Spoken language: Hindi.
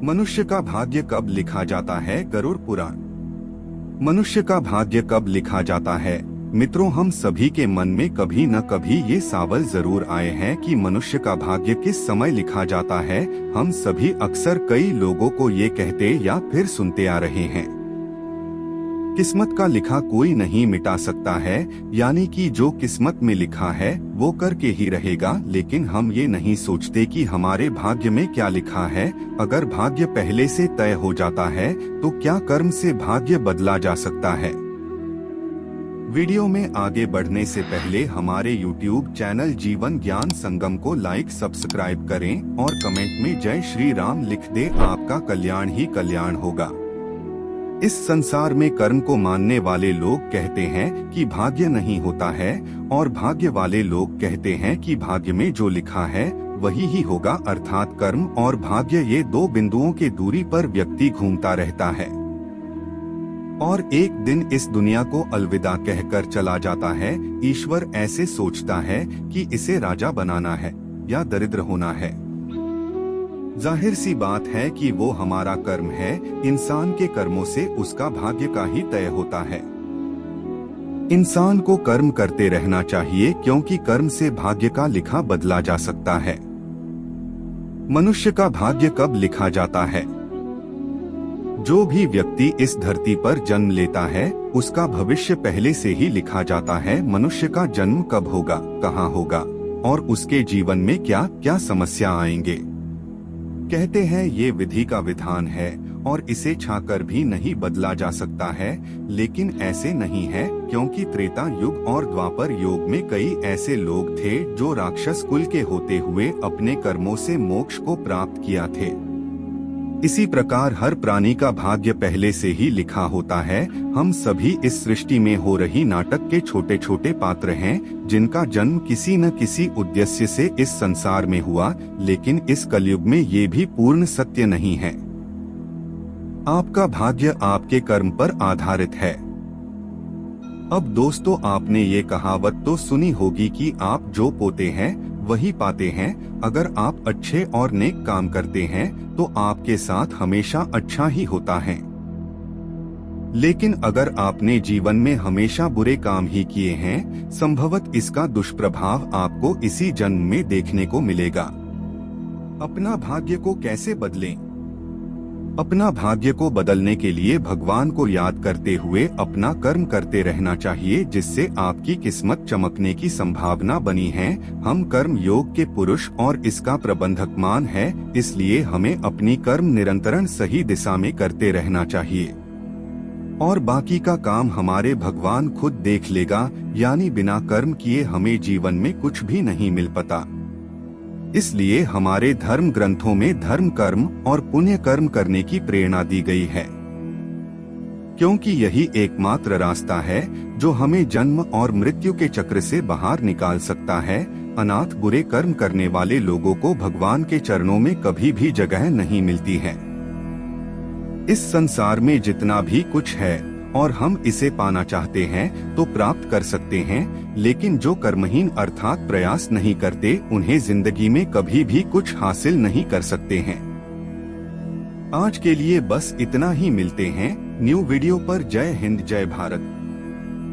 मनुष्य का भाग्य कब लिखा जाता है? गरुड़ पुराण। मनुष्य का भाग्य कब लिखा जाता है? मित्रों, हम सभी के मन में कभी न कभी ये सवाल जरूर आए हैं कि मनुष्य का भाग्य किस समय लिखा जाता है। हम सभी अक्सर कई लोगों को ये कहते या फिर सुनते आ रहे हैं, किस्मत का लिखा कोई नहीं मिटा सकता है, यानी कि जो किस्मत में लिखा है वो करके ही रहेगा। लेकिन हम ये नहीं सोचते कि हमारे भाग्य में क्या लिखा है। अगर भाग्य पहले से तय हो जाता है तो क्या कर्म से भाग्य बदला जा सकता है? वीडियो में आगे बढ़ने से पहले हमारे YouTube चैनल जीवन ज्ञान संगम को लाइक सब्सक्राइब करें और कमेंट में जय श्री राम लिख दे। आपका कल्याण ही कल्याण होगा। इस संसार में कर्म को मानने वाले लोग कहते हैं कि भाग्य नहीं होता है, और भाग्य वाले लोग कहते हैं कि भाग्य में जो लिखा है वही ही होगा। अर्थात कर्म और भाग्य, ये दो बिंदुओं के दूरी पर व्यक्ति घूमता रहता है और एक दिन इस दुनिया को अलविदा कहकर चला जाता है। ईश्वर ऐसे सोचता है कि इसे राजा बनाना है या दरिद्र होना है। जाहिर सी बात है कि वो हमारा कर्म है। इंसान के कर्मों से उसका भाग्य का ही तय होता है। इंसान को कर्म करते रहना चाहिए, क्योंकि कर्म से भाग्य का लिखा बदला जा सकता है। मनुष्य का भाग्य कब लिखा जाता है? जो भी व्यक्ति इस धरती पर जन्म लेता है उसका भविष्य पहले से ही लिखा जाता है। मनुष्य का जन्म कब होगा, कहाँ होगा और उसके जीवन में क्या क्या समस्या आएंगे। कहते हैं ये विधि का विधान है और इसे छाकर भी नहीं बदला जा सकता है, लेकिन ऐसे नहीं है, क्योंकि त्रेता युग और द्वापर युग में कई ऐसे लोग थे जो राक्षस कुल के होते हुए अपने कर्मों से मोक्ष को प्राप्त किया थे। इसी प्रकार हर प्राणी का भाग्य पहले से ही लिखा होता है। हम सभी इस सृष्टि में हो रही नाटक के छोटे छोटे पात्र हैं, जिनका जन्म किसी न किसी उद्देश्य से इस संसार में हुआ। लेकिन इस कलयुग में ये भी पूर्ण सत्य नहीं है। आपका भाग्य आपके कर्म पर आधारित है। अब दोस्तों, आपने ये कहावत तो सुनी होगी कि आप जो बोते हैं वही पाते हैं। अगर आप अच्छे और नेक काम करते हैं तो आपके साथ हमेशा अच्छा ही होता है। लेकिन अगर आपने जीवन में हमेशा बुरे काम ही किए हैं, संभवत इसका दुष्प्रभाव आपको इसी जन्म में देखने को मिलेगा। अपना भाग्य को कैसे बदलें? अपना भाग्य को बदलने के लिए भगवान को याद करते हुए अपना कर्म करते रहना चाहिए, जिससे आपकी किस्मत चमकने की संभावना बनी है। हम कर्म योग के पुरुष और इसका प्रबंधक मान है, इसलिए हमें अपनी कर्म निरंतर सही दिशा में करते रहना चाहिए और बाकी का काम हमारे भगवान खुद देख लेगा। यानी बिना कर्म किए हमें जीवन में कुछ भी नहीं मिल पाता। इसलिए हमारे धर्म ग्रंथों में धर्म कर्म और पुण्य कर्म करने की प्रेरणा दी गई है, क्योंकि यही एकमात्र रास्ता है जो हमें जन्म और मृत्यु के चक्र से बाहर निकाल सकता है। अनाथ बुरे कर्म करने वाले लोगों को भगवान के चरणों में कभी भी जगह नहीं मिलती है। इस संसार में जितना भी कुछ है और हम इसे पाना चाहते हैं तो प्राप्त कर सकते हैं, लेकिन जो कर्महीन अर्थात प्रयास नहीं करते उन्हें जिंदगी में कभी भी कुछ हासिल नहीं कर सकते हैं। आज के लिए बस इतना ही। मिलते हैं न्यू वीडियो पर। जय हिंद, जय भारत।